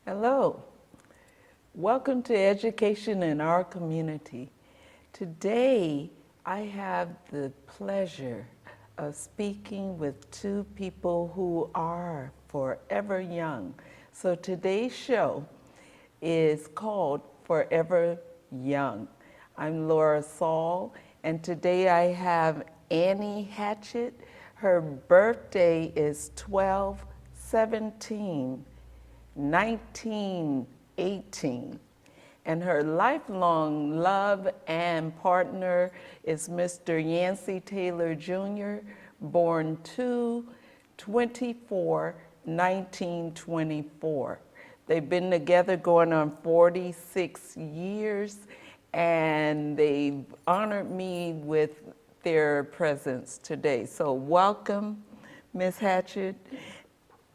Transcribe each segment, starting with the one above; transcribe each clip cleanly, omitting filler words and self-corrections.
Hello, welcome to Education in Our Community. Today, I have the pleasure of speaking with two people who are forever young. So today's show is called Forever Young. I'm Laura Saal, and today I have Annie Hatchett. Her birthday is 12/17. 1918, and her lifelong love and partner is Mr. Yancey Taylor Jr., born 2/24/1924. They've been together going on 46 years, and they've honored me with their presence today. So welcome, Ms. Hatchett.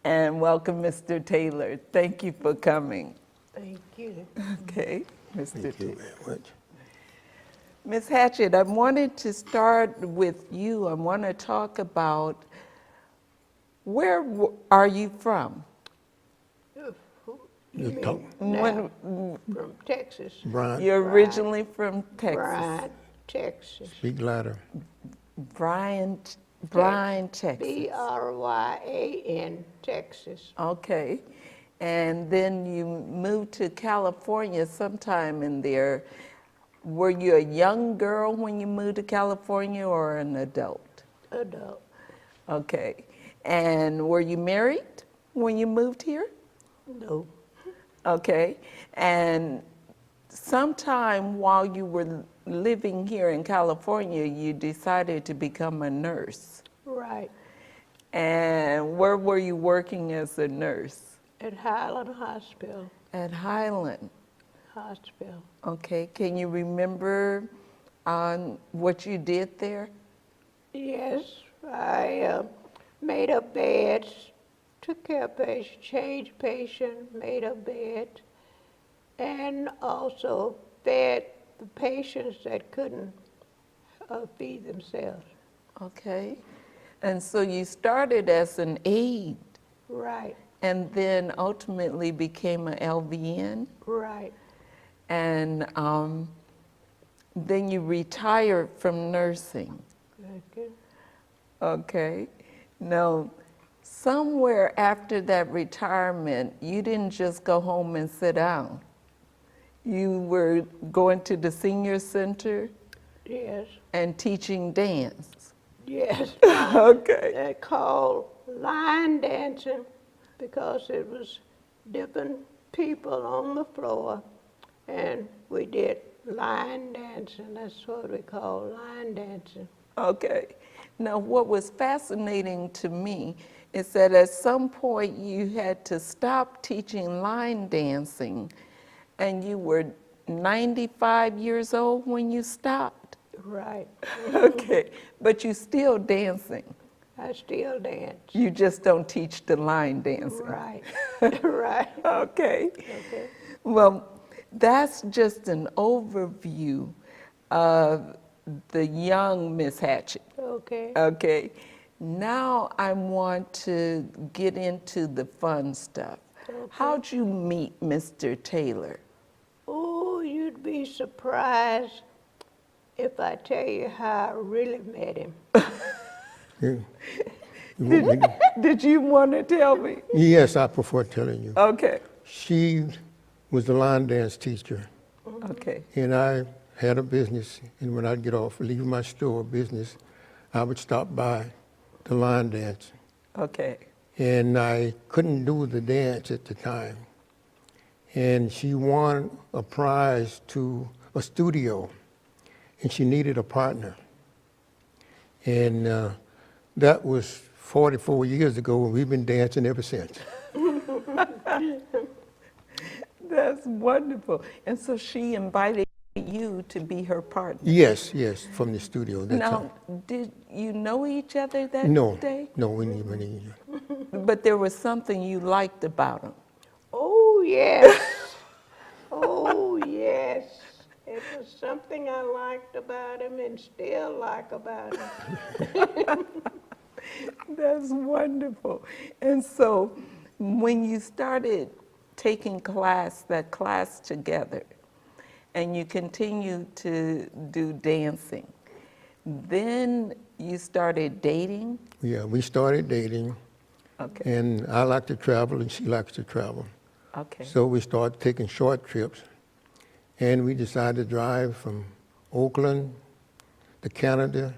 And welcome, Mr. Taylor. Thank you for coming. Thank you. Okay, Mr. Thank you Taylor. very much. Ms. Hatchett, I wanted to start with you. I want to talk about are you from? You talk, From Texas. Brian, You're originally from Texas. Bryan, Texas. speak louder. Bryan, Texas. Bryan, Texas. Okay. And then you moved to California sometime in there. Were you a young girl when you moved to California or an adult? Adult. Okay. And were you married when you moved here? No. Okay. And sometime while you were living here in California, you decided to become a nurse. Right. And where were you working as a nurse? At Highland Hospital. At Highland. Hospital. Okay. Can you remember what you did there? Yes, I made up beds, took care of patients, changed patients, made up beds, and also fed the patients that couldn't feed themselves. Okay. And so you started as an aide Right, and then ultimately became an LVN, right. and then you retired from nursing. Okay. Okay. Now, somewhere after that retirement, you didn't just go home and sit down. You were going to the senior center Yes, and teaching dance. yes. Okay. They called line dancing because it was different people on the floor, and we did line dancing. That's what we call line dancing. Okay. Now, what was fascinating to me is that at some point you had to stop teaching line dancing, and you were 95 years old when you stopped. Right. Okay. But you still dancing. I still dance. You just don't teach the line dancing. Right. Right. Okay. Okay. Well, that's just an overview of the young Miss Hatchett. Okay. Okay. Now I want to get into the fun stuff. Okay. How'd you meet Mr. Taylor? Oh, you'd be surprised if I tell you how I really met him. Yeah. You want me to- Did you want to tell me? Yes, I prefer telling you. Okay. She was the line dance teacher, Okay. and I had a business, and when I'd get off, leave my store business, I would stop by the line dance. Okay. And I couldn't do the dance at the time. And she won a prize to a studio, and she needed a partner. And that was 44 years ago, and we've been dancing ever since. That's wonderful. And so she invited you to be her partner. Yes, yes, from the studio. That's Now, did you know each other that no, day? no, we didn't even need you. But there was something you liked about him. Oh, yes. Oh, yes. There's something I liked about him and still like about him. That's wonderful. And so when you started taking that class together, and you continue to do dancing, then you started dating? Yeah, we started dating, Okay, and I like to travel, and she likes to travel. okay. So we started taking short trips, and we decided to drive from Oakland to Canada,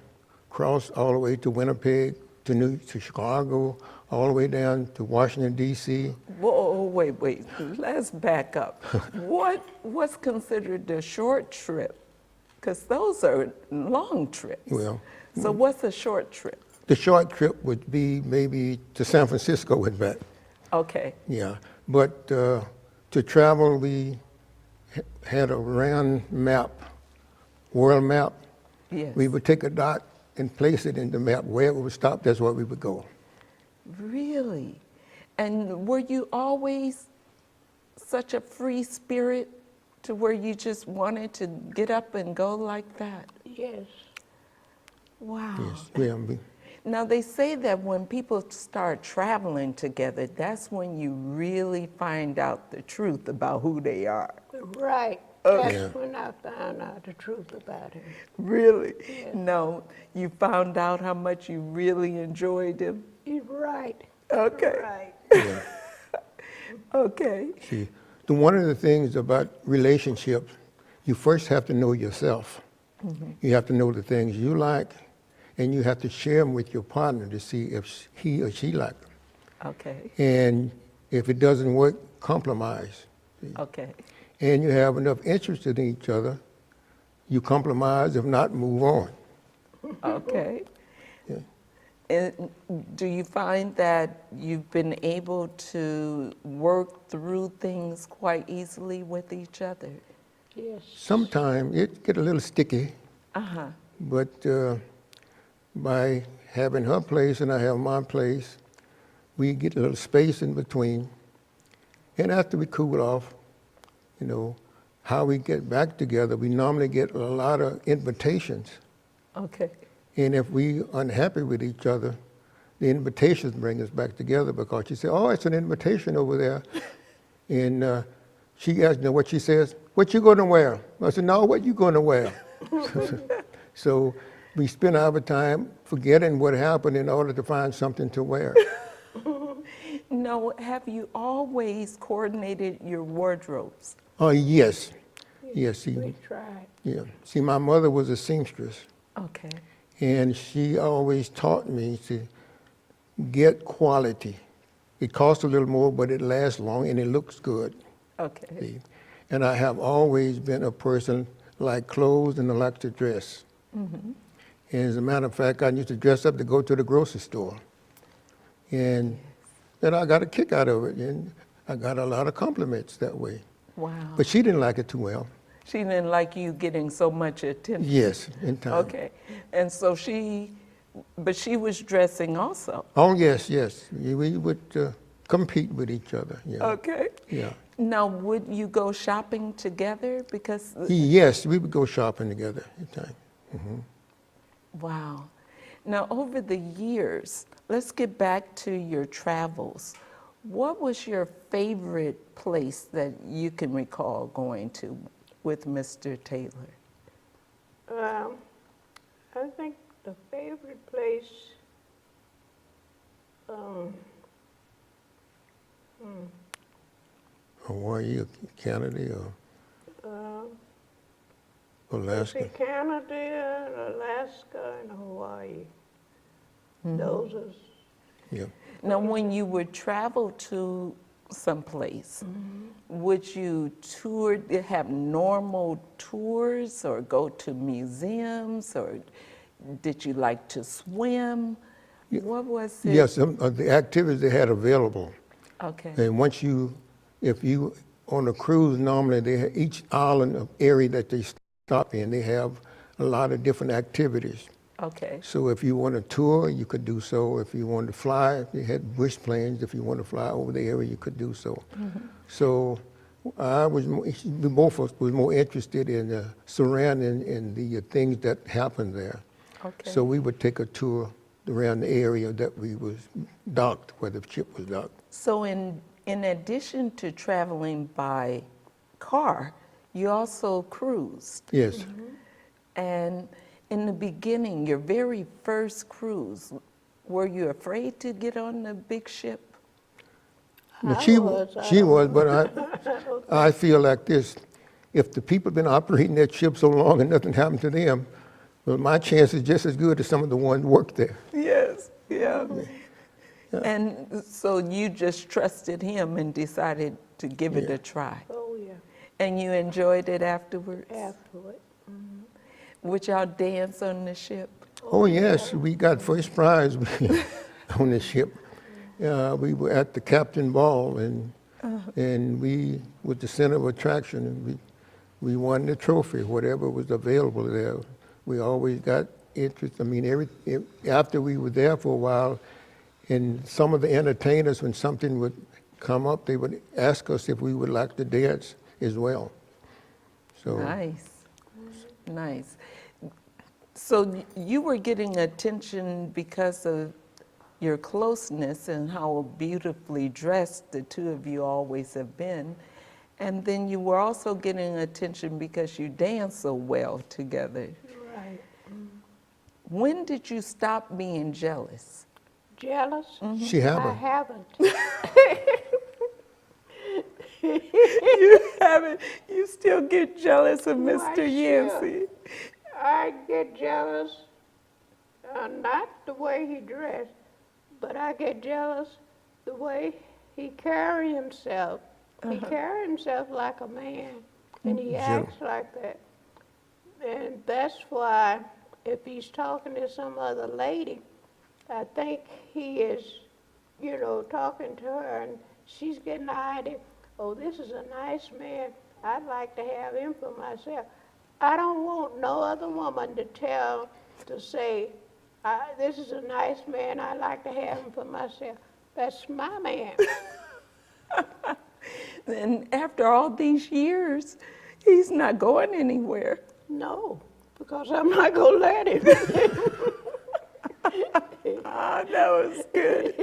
cross all the way to Winnipeg, to Chicago, all the way down to Washington, D.C. Whoa, wait. Let's back up. What's considered a short trip? Because those are long trips. Well, So what's a short trip? the short trip would be maybe to San Francisco and back. Okay, Yeah, but to travel, we had a round map, world map. yes. We would take a dot and place it in the map. Where it would stop, that's where we would go. Really? And were you always such a free spirit to where you just wanted to get up and go like that? Yes. Wow. Yes, we, Now, they say that when people start traveling together, that's when you really find out the truth about who they are. Right. Okay. That's when I found out the truth about him. Really? No, you found out how much you really enjoyed him? He's right. Okay, Right. yeah. okay. See, one of the things about relationships, you first have to know yourself. You have to know the things you like, and you have to share them with your partner to see if he or she like them. Okay, And if it doesn't work, compromise. okay. And you have enough interest in each other, you compromise, if not, move on. Okay. Yeah. And do you find that you've been able to work through things quite easily with each other? Yes. Sometimes it get a little sticky, Uh-huh. but by having her place and I have my place, we get a little space in between. And after we cool off, you know, how we get back together, we normally get a lot of invitations. Okay. And if we unhappy with each other, the invitations bring us back together because she said, oh, it's an invitation over there. And she asked me what she says, what you going to wear? I said, no, what you going to wear? So we spend our time forgetting what happened in order to find something to wear. No, have you always coordinated your wardrobes? Oh, yes. Yes, see, We tried. yeah. See, my mother was a seamstress, Okay. and she always taught me to get quality. It costs a little more, but it lasts long and it looks good. Okay. See? And I have always been a person like clothes and I like to dress. And as a matter of fact, I used to dress up to go to the grocery store. And I got a kick out of it, and I got a lot of compliments that way. Wow. But she didn't like it too well. She didn't like you getting so much attention. Yes, in time. Okay. And so but she was dressing also. Oh, yes, yes. We would compete with each other. Yeah. Okay. Yeah. Now, would you go shopping together? Because, Yes, we would go shopping together at time. wow. Now, over the years, let's get back to your travels. What was your favorite place that you can recall going to with Mr. Taylor? I think the favorite place, Hawaii or Canada or Alaska. Canada, Alaska, and Hawaii. Those are, Yeah. Now, when you would travel to someplace, would you have normal tours or go to museums, or did you like to swim? What was it? Yes, the activities they had available. Okay. And if you on a cruise, normally they have each island of area that they stop in, they have a lot of different activities. Okay. So if you want to tour, you could do so. If you want to fly, they had bush planes. If you want to fly over the area, you could do so. So We both of us was more interested in the surrounding and the things that happened there. Okay. So we would take a tour around the area that we was docked, where the ship was docked. So in addition to traveling by car, you also cruised. Yes. And in the beginning, your very first cruise, were you afraid to get on the big ship? But I she was, but I feel like this: if the people been operating that ship so long and nothing happened to them, well, my chance is just as good as some of the ones worked there. Yes, yeah. And so you just trusted him and decided to give it a try. Oh, yeah, And you enjoyed it afterwards? afterward. Would y'all dance on the ship? Oh yes, we got first prize on the ship. We were at the captain ball, and we was the center of attraction, and we won the trophy, whatever was available there. We always got interest. I mean, after we were there for a while, and some of the entertainers, when something would come up, they would ask us if we would like to dance as well. So Nice, nice. So you were getting attention because of your closeness and how beautifully dressed the two of you always have been. And then you were also getting attention because you dance so well together. Right. When did you stop being jealous? Jealous? she I haven't. haven't. You haven't, you still get jealous of Why, Mr. sure. Yancey. I get jealous, not the way he dressed, but I get jealous the way he carry himself. He carry himself like a man, and he acts like that. And that's why if he's talking to some other lady, I think he is, talking to her, and she's getting the idea, oh, this is a nice man. I'd like to have him for myself. I don't want no other woman to say, this is a nice man, I'd like to have him for myself. That's my man. And after all these years, he's not going anywhere. No, because I'm not going to let him. Ah, that was good.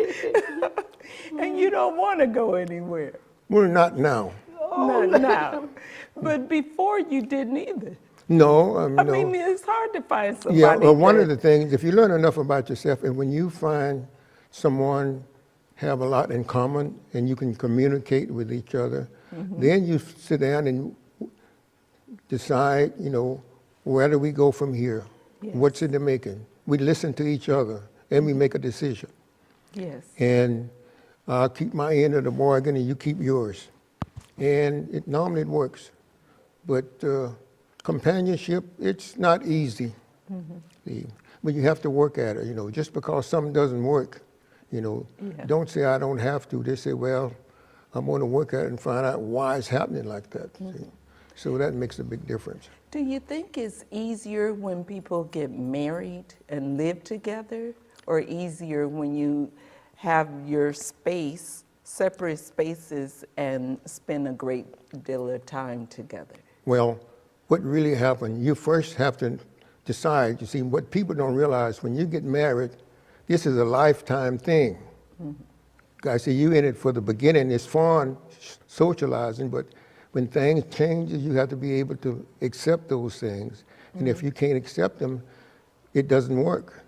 And you don't want to go anywhere. Well, not now. Not now. But before you didn't either. No, I no. mean, it's hard to find somebody. Yeah, well, one that- of the things, if you learn enough about yourself, and when you find someone have a lot in common and you can communicate with each other, then you sit down and decide, where do we go from here? Yes. What's in the making? We listen to each other and we make a decision. Yes. And I'll keep my end of the bargain and you keep yours. And it normally works. But companionship, it's not easy. But you have to work at it, just because something doesn't work, don't say I don't have to. They say, well, I'm going to work at it and find out why it's happening like that. See? So that makes a big difference. Do you think it's easier when people get married and live together, or easier when you have your space, separate spaces, and spend a great deal of time together? Well, what really happened, you first have to decide. You see, what people don't realize, when you get married, this is a lifetime thing. I say you in it for the beginning, it's fun, socializing, but when things change, you have to be able to accept those things. And if you can't accept them, it doesn't work.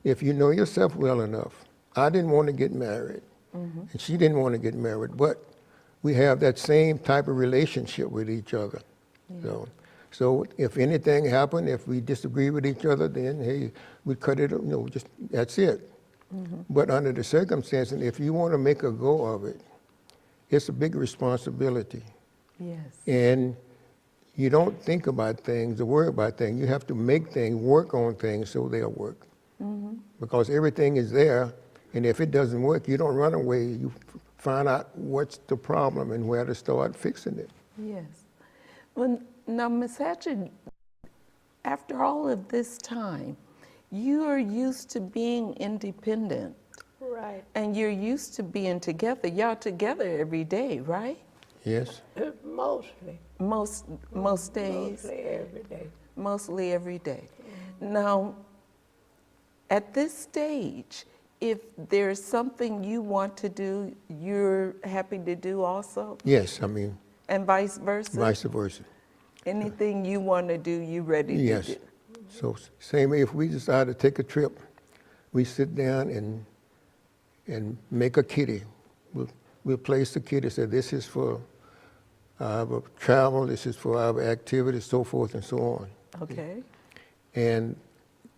If you know yourself well enough, I didn't want to get married, and she didn't want to get married, but we have that same type of relationship with each other. So if anything happened, if we disagree with each other, then hey, we cut it, just that's it. But under the circumstances, if you want to make a go of it, it's a big responsibility. Yes. And you don't think about things or worry about things. You have to make things, work on things so they'll work. Because everything is there, and if it doesn't work, you don't run away. You find out what's the problem and where to start fixing it. Yes. Well, now, Ms. Hatchett, after all of this time, you are used to being independent, Right. and you're used to being together. Y'all together every day, right? Yes. Mostly, Most days? mostly every day. Mostly every day. Now, at this stage, if there's something you want to do, you're happy to do also? Yes, I mean, And vice versa? vice versa. Anything you want to do, you ready to Yes. do? So same way, if we decide to take a trip, we sit down and make a kitty. We'll place the kitty, say this is for our travel, this is for our activities, so forth and so on. Okay. And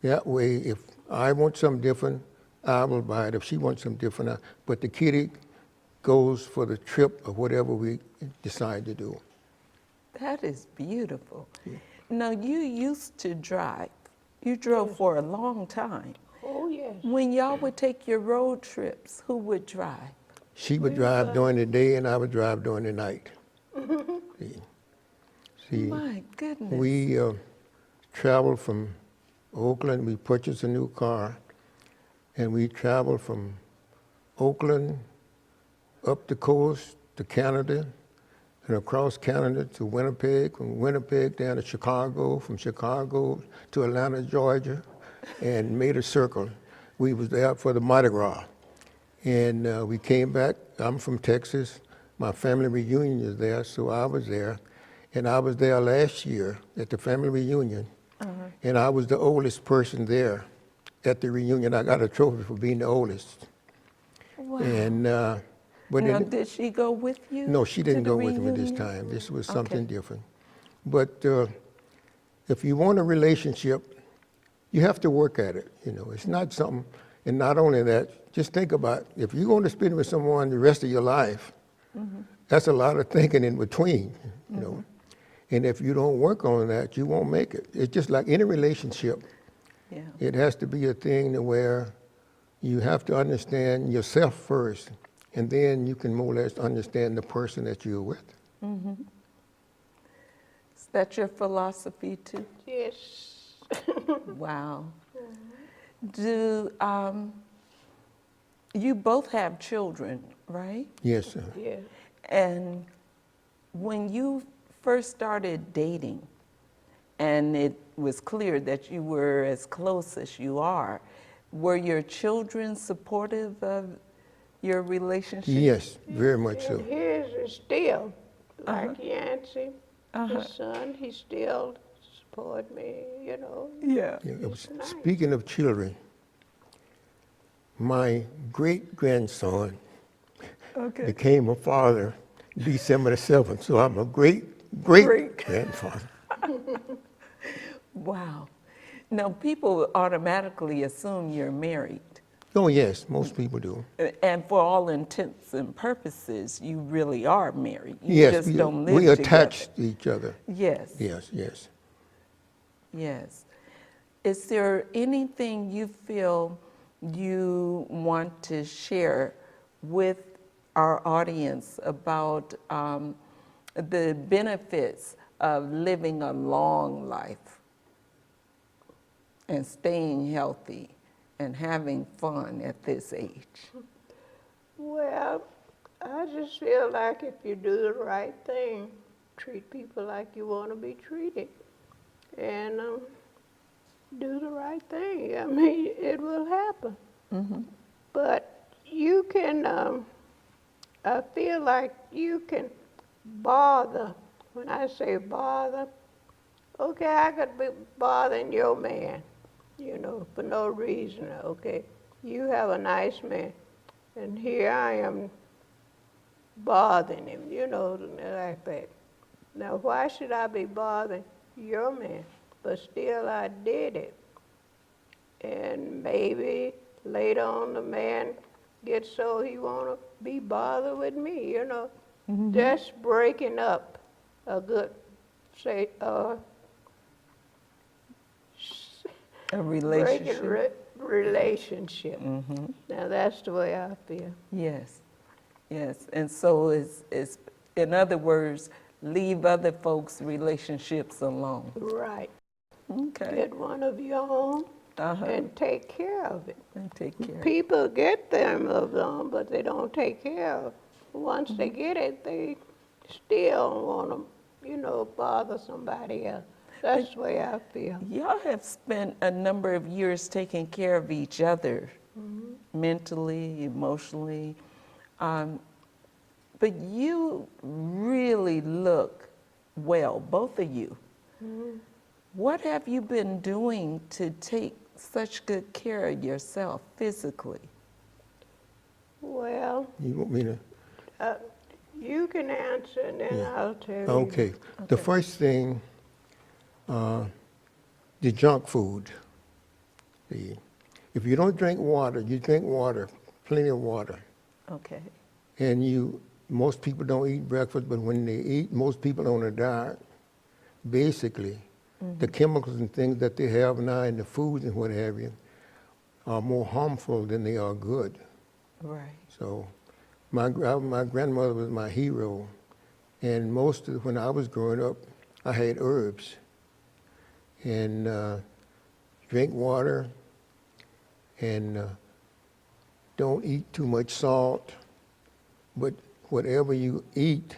that way, if I want something different, I will buy it. If she wants something different, but the kitty goes for the trip or whatever we decide to do. That is beautiful. Now, you used to drive. You drove for a long time. Oh, yes. When y'all would take your road trips, who would drive? She would drive during the day and I would drive during the night. See, My goodness. we traveled from Oakland, we purchased a new car, and we traveled from Oakland up the coast to Canada, and across Canada to Winnipeg, from Winnipeg down to Chicago, from Chicago to Atlanta, Georgia, and made a circle. We was there for the Mardi Gras. And we came back. I'm from Texas. My family reunion is there, so I was there. And I was there last year at the family reunion. And I was the oldest person there at the reunion. I got a trophy for being the oldest. Wow. And but Now, it- did she go with you? no, she to didn't the go with me this reunion? time. This was something Okay. different. But if you want a relationship, you have to work at it. You know, it's not something. And not only that, just think about if you're going to spend with someone the rest of your life. That's a lot of thinking in between. You know, and if you don't work on that, you won't make it. It's just like any relationship. Yeah. It has to be a thing to where you have to understand yourself first, and then you can more or less understand the person that you're with. Is that your philosophy too? Yes. Wow. Do you both have children, right? Yes, sir. Yes. And when you first started dating, and it was clear that you were as close as you are, were your children supportive of your relationship? Yes, very much so. And his is still, like Yancey, his son, he still support me, you know. Yeah. Yeah, it was, It's nice. speaking of children, my great-grandson Okay. became a father December the 7th, so I'm a Great. great-grandfather. Wow. Now, people automatically assume you're married. Oh, yes, most people do. And for all intents and purposes, you really are married. You Yes, just don't live we together. attached to each other. Yes. Yes, yes. Yes. Is there anything you feel you want to share with our audience about the benefits of living a long life and staying healthy and having fun at this age? Well, I just feel like if you do the right thing, treat people like you want to be treated, and do the right thing, I mean, it will happen. But you can, I feel like you can bother. When I say bother, okay, I could be bothering your man, you know, for no reason, okay? You have a nice man, and here I am bothering him, you know, like that. Now, why should I be bothering your man? But still, I did it. And maybe later on the man gets so he want to be bothered with me, you know. That's breaking up a good, say, A breaking relationship? relationship. Now, that's the way I feel. Yes, yes. And so it's, in other words, leave other folks' relationships alone. Right. Okay. Get one of your own Uh-huh. and take care of it. And take care. People get them of them, but they don't take care of it. Once they get it, they still don't want to, bother somebody else. That's the way I feel. Y'all have spent a number of years taking care of each other, mentally, emotionally. But you really look well, both of you. What have you been doing to take such good care of yourself physically? Well, You want me to? you can answer and then I'll tell you. Okay. The first thing, the junk food. See, if you don't drink water, you drink water, plenty of water. Okay. And most people don't eat breakfast, but when they eat, most people on a diet, basically, the chemicals and things that they have now in the foods and what have you are more harmful than they are good. Right. So my grandmother was my hero, and when I was growing up, I had herbs, and drink water, and don't eat too much salt, but whatever you eat,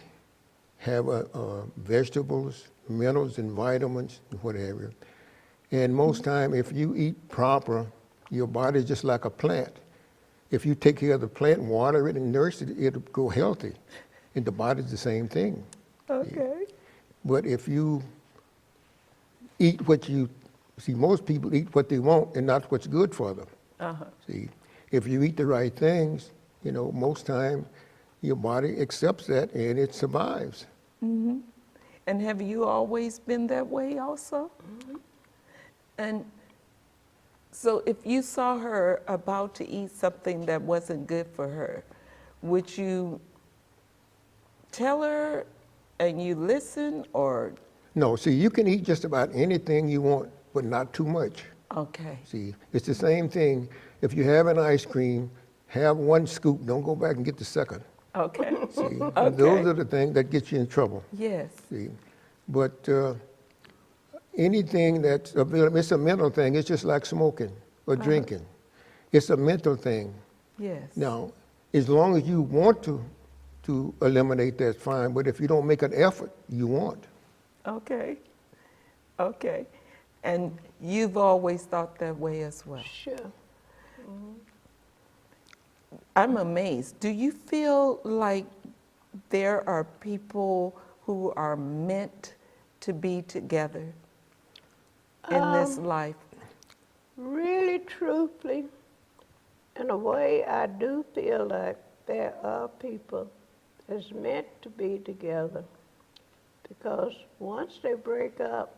have vegetables, minerals and vitamins, and whatever. And most time, if you eat proper, your body is just like a plant. If you take care of the plant, water it and nurse it, it'll go healthy. And the body's the same thing. Okay. But if you eat most people eat what they want and not what's good for them. See, if you eat the right things, most time your body accepts that and it survives. And have you always been that way also? And so if you saw her about to eat something that wasn't good for her, would you tell her and you listen, or? No, see, you can eat just about anything you want, but not too much. Okay. See, it's the same thing. If you have an ice cream, have one scoop, don't go back and get the second. Okay. See, Okay. those are the things that get you in trouble. Yes. See, but anything it's a mental thing. It's just like smoking or drinking. It's a mental thing. Yes. Now, as long as you want to eliminate that, fine. But if you don't make an effort, you won't. Okay. Okay. And you've always thought that way as well. Sure. I'm amazed. Do you feel like there are people who are meant to be together in this life? Really, truthfully, in a way, I do feel like there are people that's meant to be together, because once they break up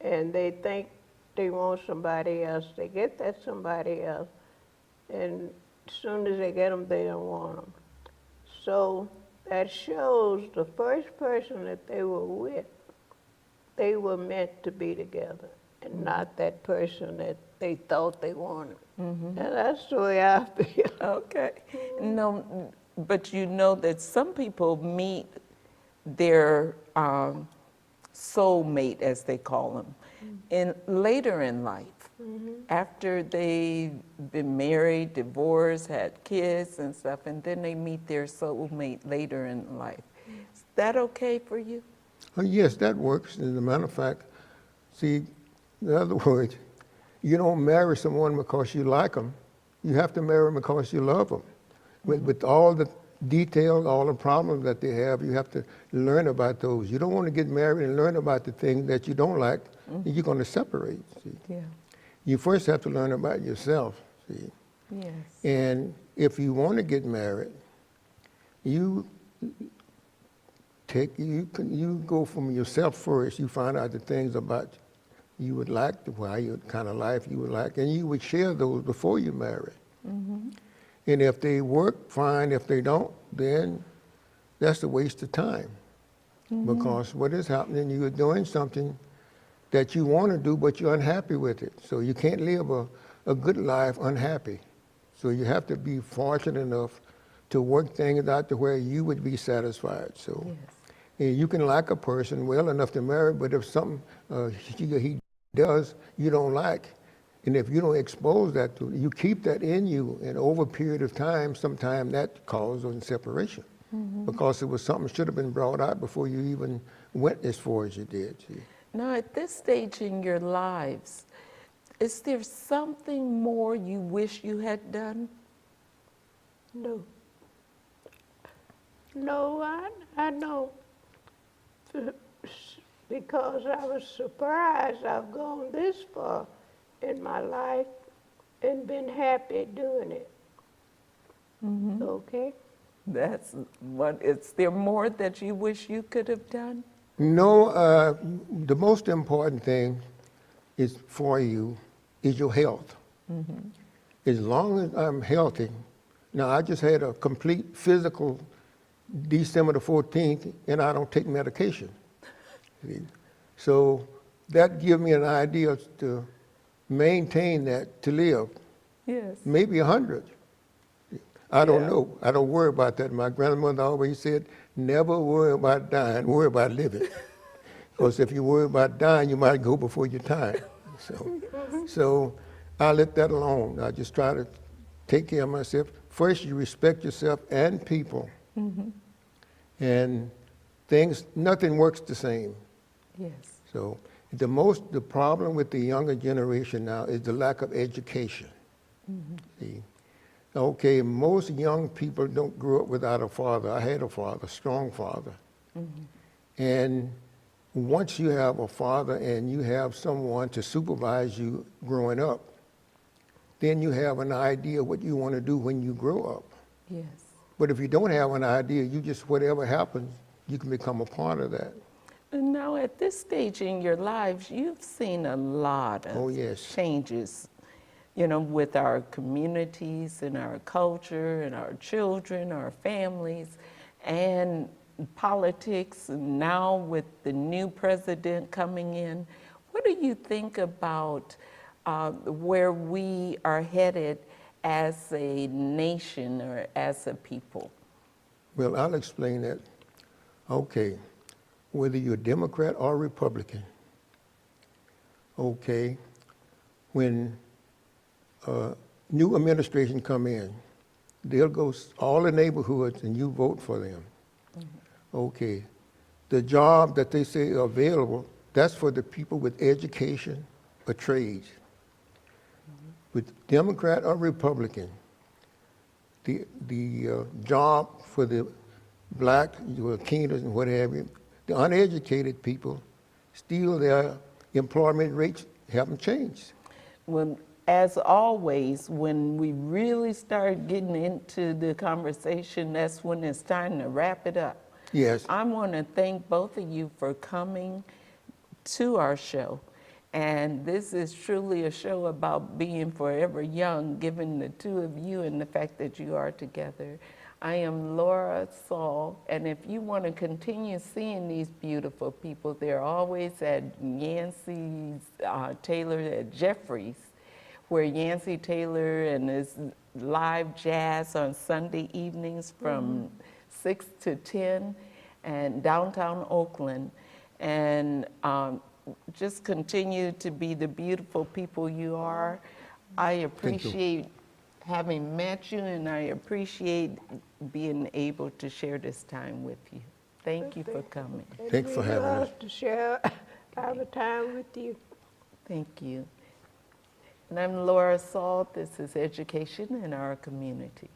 and they think they want somebody else, they get that somebody else, and as soon as they get them, they don't want them. So that shows the first person that they were with, they were meant to be together, and not that person that they thought they wanted. And that's the way I feel. Okay. No, but you know that some people meet their soulmate, as they call them, later in life. After they've been married, divorced, had kids and stuff, and then they meet their soulmate later in life. Is that okay for you? Yes, that works. As a matter of fact, see, in other words, you don't marry someone because you like them. You have to marry them because you love them. With all the details, all the problems that they have, you have to learn about those. You don't want to get married and learn about the things that you don't like, and you're going to separate. See? Yeah. You first have to learn about yourself. See? Yes. And if you want to get married, you go from yourself first. You find out the things about you would like, the kind of life you would like, and you would share those before you marry. And if they work, fine. If they don't, then that's a waste of time. Because what is happening, you're doing something that you want to do, but you're unhappy with it. So you can't live a good life unhappy. So you have to be fortunate enough to work things out to where you would be satisfied. So Yes. and you can like a person well enough to marry, but if something he does you don't like, and if you don't expose that you keep that in you, and over a period of time, sometime that causes separation. because it was something should have been brought out before you even went as far as you did. See? Now, at this stage in your lives, is there something more you wish you had done? No. No, I don't. Because I was surprised I've gone this far in my life and been happy doing it. Okay? That's what, is there more that you wish you could have done? No, the most important thing is for you is your health. As long as I'm healthy, now I just had a complete physical December the 14th, and I don't take medication. So that gives me an idea to maintain that, to live, Yes. maybe 100. I don't Yeah. know. I don't worry about that. My grandmother always said, never worry about dying, worry about living. Because if you worry about dying, you might go before your time. So I let that alone. I just try to take care of myself. First, you respect yourself and people. And things, nothing works the same. Yes. So the problem with the younger generation now is the lack of education. See? Okay, most young people don't grow up without a father. I had a father, a strong father. And once you have a father and you have someone to supervise you growing up, then you have an idea what you want to do when you grow up. Yes. But if you don't have an idea, you just, whatever happens, you can become a part of that. And now, at this stage in your lives, you've seen a lot of Oh, yes. changes, you know, with our communities and our culture and our children, our families, and politics, and now with the new president coming in. What do you think about where we are headed as a nation or as a people? Well, I'll explain that. Okay, whether you're Democrat or Republican, okay, when new administration come in, they'll go all the neighborhoods and you vote for them. Okay, the job that they say are available, that's for the people with education or trades. With Democrat or Republican, the job for the black, Latinos and what have you, the uneducated people, still their employment rates haven't changed. Well, as always, when we really start getting into the conversation, that's when it's time to wrap it up. Yes. I want to thank both of you for coming to our show. And this is truly a show about being forever young, given the two of you and the fact that you are together. I am Laura Saal, and if you want to continue seeing these beautiful people, they're always at Yancey Taylor at Jeffries, where Yancey Taylor and his live jazz on Sunday evenings from 6 to 10 and downtown Oakland. And just continue to be the beautiful people you are. I appreciate having met you, and I appreciate being able to share this time with you. Thank you for coming. Thanks for having us. We love to share our time with you. Thank you. And I'm Laura Saal. This is Education in Our Community.